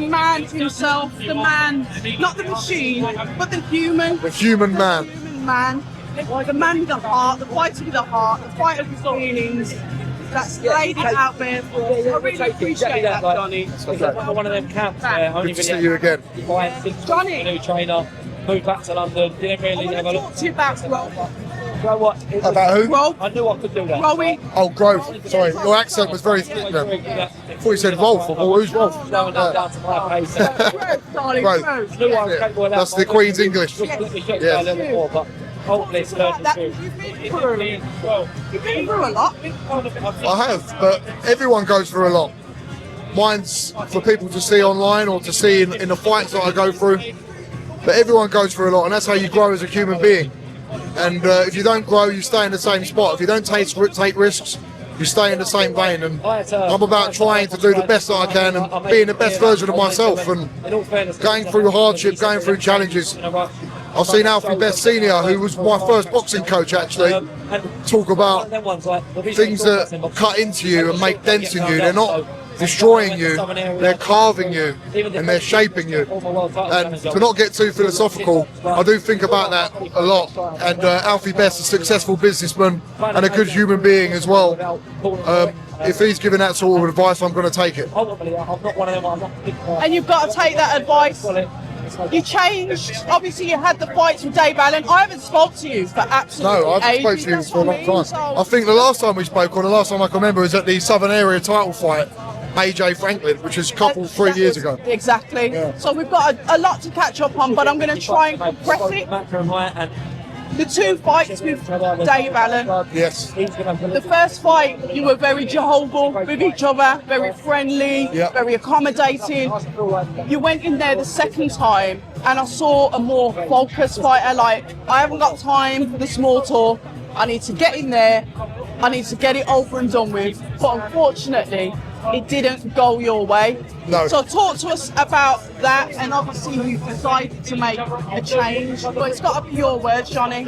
the man himself, the man, not the machine, but the human. The human man. Human man. The man with the heart, the fighter with the heart, the fighter with feelings. That's laid it out there for us. I really appreciate that, Johnny. One of them camps where only Good to see you again. Johnny. New trainer, moved back to London, didn't really I have a want to look. talk to you about growth. You know what? About who? Growth. I knew I could do that. Growing. Oh, growth. Sorry, your accent was very thick then. I thought you said Rolf. Or who's Rolf? Down to my pace. Growth, darling, Growth. growth. Knew I was capable of that. That's the Queen's English. Just let me show you Yeah. a little bit more, but hopefully it's learning That, too. you've been through a lot. I have, but everyone goes through a lot. Mine's for people to see online or to see in the fights that I go through. But everyone goes through a lot, and that's how you grow as a human being. And if you don't grow, you stay in the same spot. If you don't take risks, you stay in the same vein. And I'm about trying to do the best that I can and being the best version of myself and going through hardship, going through challenges. I've seen Alfie Best Senior, who was my first boxing coach actually, talk about things that cut into you and make dents in you. They're not destroying you, they're carving you and they're shaping you. And to not get too philosophical, I do think about that a lot. And Alfie Best, a successful businessman and a good human being as well. If he's giving that sort of advice, I'm going to take it. And you've got to take that advice. You changed. Obviously, you had the fights with Dave Allen. I haven't spoke to you for absolutely No, I've spoken to you for a long time. I think the last time we spoke, or the last time I can remember, was at the Southern Area title fight, AJ Franklin, which was a couple 3 years ago. Exactly. Yeah. So we've got a lot to catch up on, but I'm going to try and compress it. The two fights with Dave Allen. Yes. The first fight, you were very jovial with each other, very friendly, Yep. very accommodating. You went in there the second time, and I saw a more focused fighter. Like, I haven't got time for the small talk. I need to get in there. I need to get it over and done with. But unfortunately, it didn't go your way. No. So talk to us about that, and obviously you decided to make a change, but it's got to be your words, Johnny. I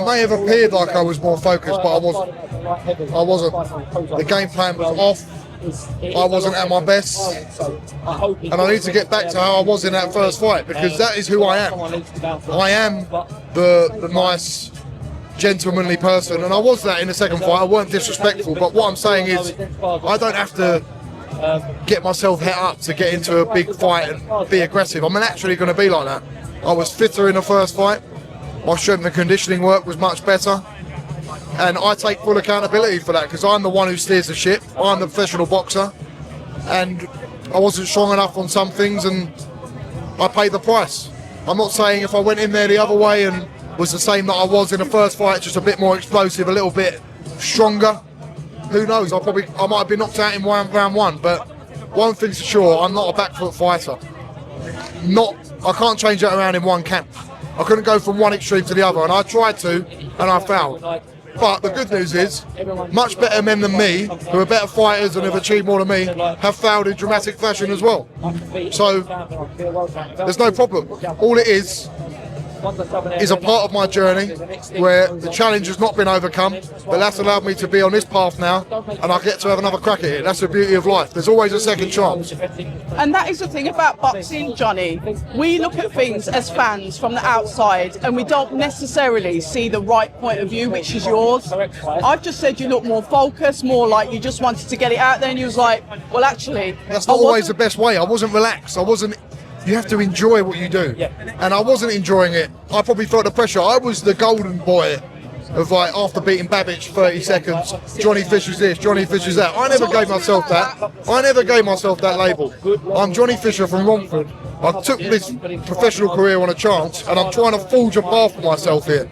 may have appeared like I was more focused, but I wasn't. The game plan was off. I wasn't at my best, and I need to get back to how I was in that first fight, because that is who I am. I am the nice, gentlemanly person, and I was that in the second fight. I weren't disrespectful, but what I'm saying is I don't have to get myself het up to get into a big fight and be aggressive. I'm naturally going to be like that. I was fitter in the first fight. My strength and conditioning work was much better, and I take full accountability for that, because I'm the one who steers the ship. I'm the professional boxer, and I wasn't strong enough on some things, and I paid the price. I'm not saying if I went in there the other way and was the same that I was in the first fight, just a bit more explosive, a little bit stronger, who knows, I might have been knocked out in round one. But one thing's for sure, I'm not a back foot fighter. I can't change that around in one camp. I couldn't go from one extreme to the other, and I tried to, and I failed. But the good news is, much better men than me, who are better fighters and have achieved more than me, have failed in dramatic fashion as well. So there's no problem. All it is a part of my journey where the challenge has not been overcome, but that's allowed me to be on this path now, and I get to have another crack at it. That's the beauty of life. There's always a second chance. And that is the thing about boxing, Johnny. We look at things as fans from the outside, and we don't necessarily see the right point of view, which is yours. I've just said you look more focused, more like you just wanted to get it out there, and you was like, well, actually, that's not always the best way. I wasn't relaxed. You have to enjoy what you do, and I wasn't enjoying it. I probably felt the pressure. I was the golden boy of, like, after beating Babbage 30 seconds, Johnny Fisher's this, Johnny Fisher's that. I never gave myself that label. I'm Johnny Fisher from Romford. I took this professional career on a chance, and I'm trying to forge a path for myself here.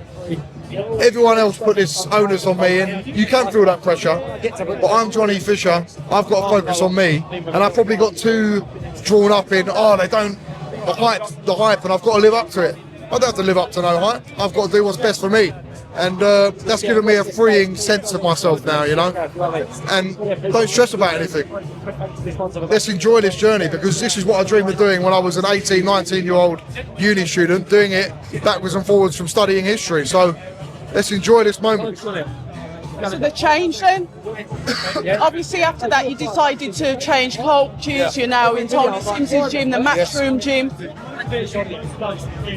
Everyone else put this onus on me, and you can feel that pressure, but I'm Johnny Fisher. I've got to focus on me, and I probably got too drawn up in, the hype, and I've got to live up to it. I don't have to live up to no hype. I've got to do what's best for me, and that's given me a freeing sense of myself now, you know. And don't stress about anything. Let's enjoy this journey, because this is what I dreamed of doing when I was an 18, 19-year-old uni student, doing it backwards and forwards from studying history. So let's enjoy this moment. So the change then? Obviously after that you decided to change coaches, you're now in Tony Simpson's gym, the Matchroom gym.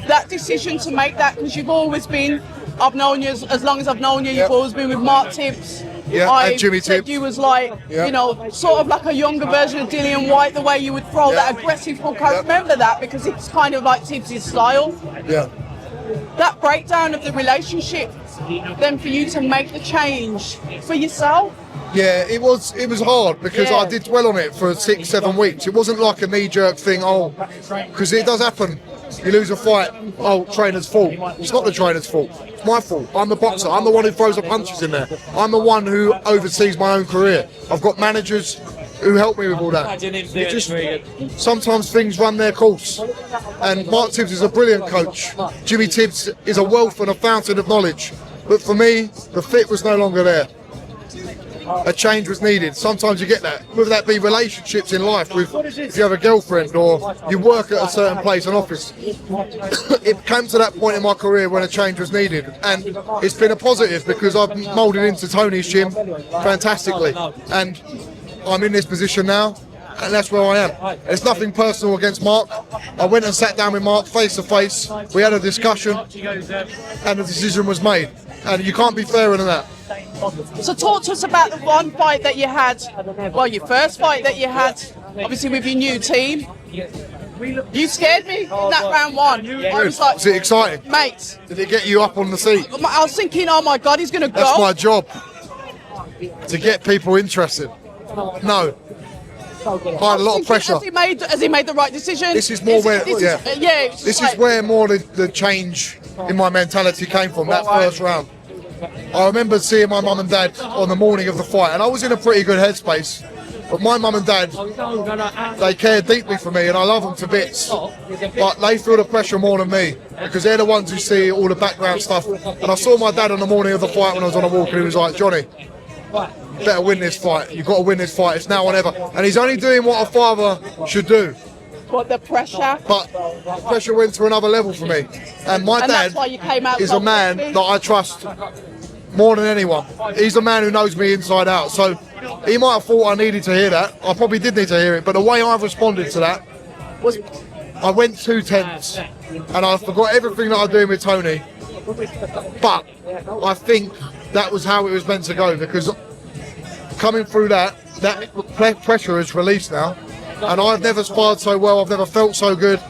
That decision to make that, because you've always been, I've known you as long as I've known you, you've always been with Mark Tibbs. And Jimmy Tibbs. You was like, you know, sort of like a younger version of Dillian White, the way you would throw that aggressive hook. I remember that because it's kind of like Tibbs' style. Yeah. That breakdown of the relationship, then for you to make the change for yourself. Yeah, it was hard because I did dwell on it for 6-7 weeks. It wasn't like a knee-jerk thing, because it does happen. You lose a fight, trainer's fault. It's not the trainer's fault. It's my fault. I'm the boxer. I'm the one who throws the punches in there. I'm the one who oversees my own career. I've got managers who help me with all that. Sometimes things run their course. And Mark Tibbs is a brilliant coach. Jimmy Tibbs is a wealth and a fountain of knowledge. But for me, the fit was no longer there. A change was needed. Sometimes you get that, whether that be relationships in life, with if you have a girlfriend or you work at a certain place, an office. It came to that point in my career when a change was needed, and it's been a positive because I've moulded into Tony's gym fantastically, and I'm in this position now, and that's where I am. It's nothing personal against Mark. I went and sat down with Mark face to face. We had a discussion, and the decision was made. And you can't be fairer than that. So talk to us about the one fight that you had, well, your first fight that you had, obviously with your new team. You scared me in that round one. I was like, was it exciting? Mate. Did it get you up on the seat? I was thinking, oh my God, he's going to go. That's my job, to get people interested. No. I had a lot of pressure. Has he made the right decision? This is more This is where more the change in my mentality came from, that first round. I remember seeing my mum and dad on the morning of the fight, and I was in a pretty good headspace. But my mum and dad, they care deeply for me, and I love them to bits. But they feel the pressure more than me, because they're the ones who see all the background stuff. And I saw my dad on the morning of the fight when I was on a walk, and he was like, Johnny, better win this fight. You've got to win this fight. It's now or never. And he's only doing what a father should do. But the pressure. But pressure went to another level for me. And my dad is a man that I trust more than anyone. He's a man who knows me inside out. So he might have thought I needed to hear that. I probably did need to hear it. But the way I've responded to that was I went 2 tenths and I forgot everything that I'm doing with Tony. But I think that was how it was meant to go, because coming through that pressure is released now, and I've never sparred so well, I've never felt so good,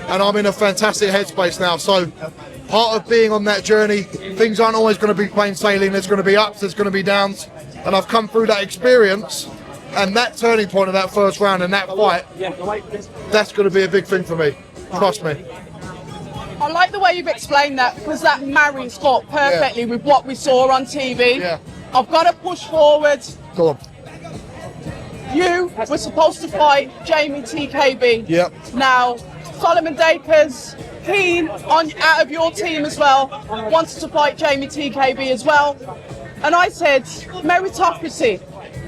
and I'm in a fantastic headspace now. So part of being on that journey, things aren't always going to be plain sailing. There's going to be ups, there's going to be downs, and I've come through that experience, and that turning point of that first round and that fight, that's going to be a big thing for me, trust me. I like the way you've explained that, because that marries up perfectly with what we saw on TV. Yeah. I've got to push forward. Go on. You were supposed to fight Jamie TKB. Yep. Now, Solomon Dakers, keen on out of your team as well, wants to fight Jamie TKB as well. And I said, meritocracy,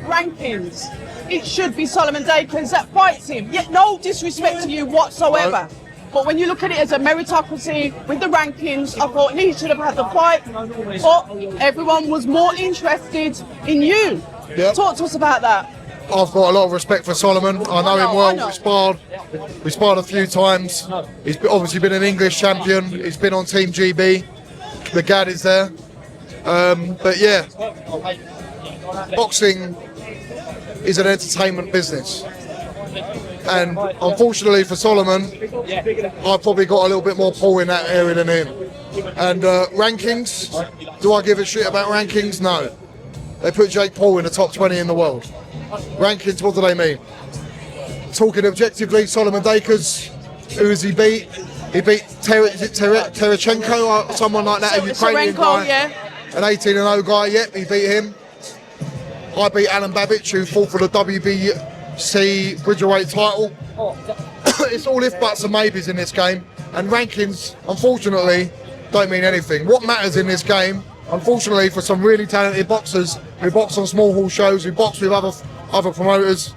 rankings, it should be Solomon Dakers that fights him. Yet no disrespect to you whatsoever. No. But when you look at it as a meritocracy with the rankings, I thought he should have had the fight. But everyone was more interested in you. Yep. Talk to us about that. I've got a lot of respect for Solomon. I know him well. We sparred a few times. He's obviously been an English champion. He's been on Team GB. The Gad is there. But yeah, boxing is an entertainment business. And unfortunately for Solomon, I've probably got a little bit more pull in that area than him. And rankings, do I give a shit about rankings? No. They put Jake Paul in the top 20 in the world. Rankings, what do they mean? Talking objectively, Solomon Dakers, who has he beat? He beat Terachenko or someone like that, a Ukrainian guy. An 18-0 guy, yep, he beat him. I beat Alan Babbage, who fought for the WBC Bridgerweight title. It's all if buts and maybes in this game, and rankings, unfortunately, don't mean anything. What matters in this game, unfortunately, for some really talented boxers who box on small hall shows, who box with other promoters,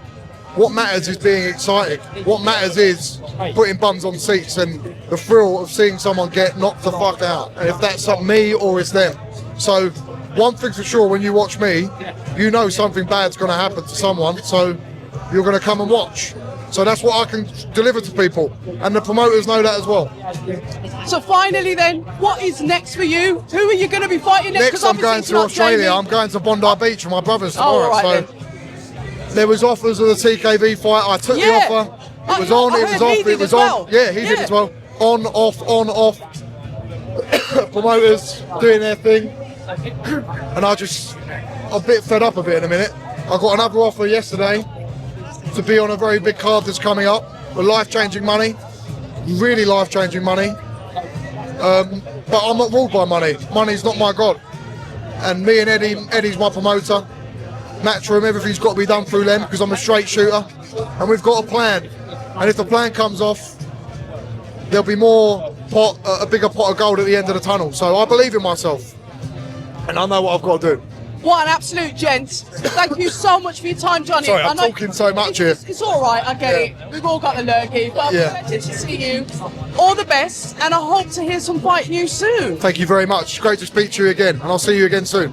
what matters is being exciting. What matters is putting bums on seats and the thrill of seeing someone get knocked the fuck out. And if that's not me or it's them. So one thing for sure, when you watch me, you know something bad's going to happen to someone, so you're going to come and watch. So that's what I can deliver to people, and the promoters know that as well. So finally then, what is next for you? Who are you going to be fighting next? Next 'Cause I'm obviously going it's to not Australia. Jamie. I'm going to Bondi Beach with my brothers Oh, tomorrow. right So there was offers of the TKV fight. I took the Yeah. offer. It was I on, it heard was he off, did it was as well. on. Yeah, he did Yeah. as well. On, off. Promoters doing their thing. And I'm a bit fed up a bit in a minute. I got another offer yesterday to be on a very big card that's coming up with life-changing money, really life-changing money. But I'm not ruled by money. Money's not my god. And me and Eddie's my promoter. Matchroom, everything's got to be done through them because I'm a straight shooter. And we've got a plan. And if the plan comes off, there'll be a bigger pot of gold at the end of the tunnel. So I believe in myself. And I know what I've got to do. What an absolute gent. Thank you so much for your time, Johnny. Sorry, I I'm know talking so much here. It's all right, I get it. We've all got the lurgy, but I'm Yeah. excited to see you. All the best, and I hope to hear some fight news soon. Thank you very much. Great to speak to you again. And I'll see you again soon.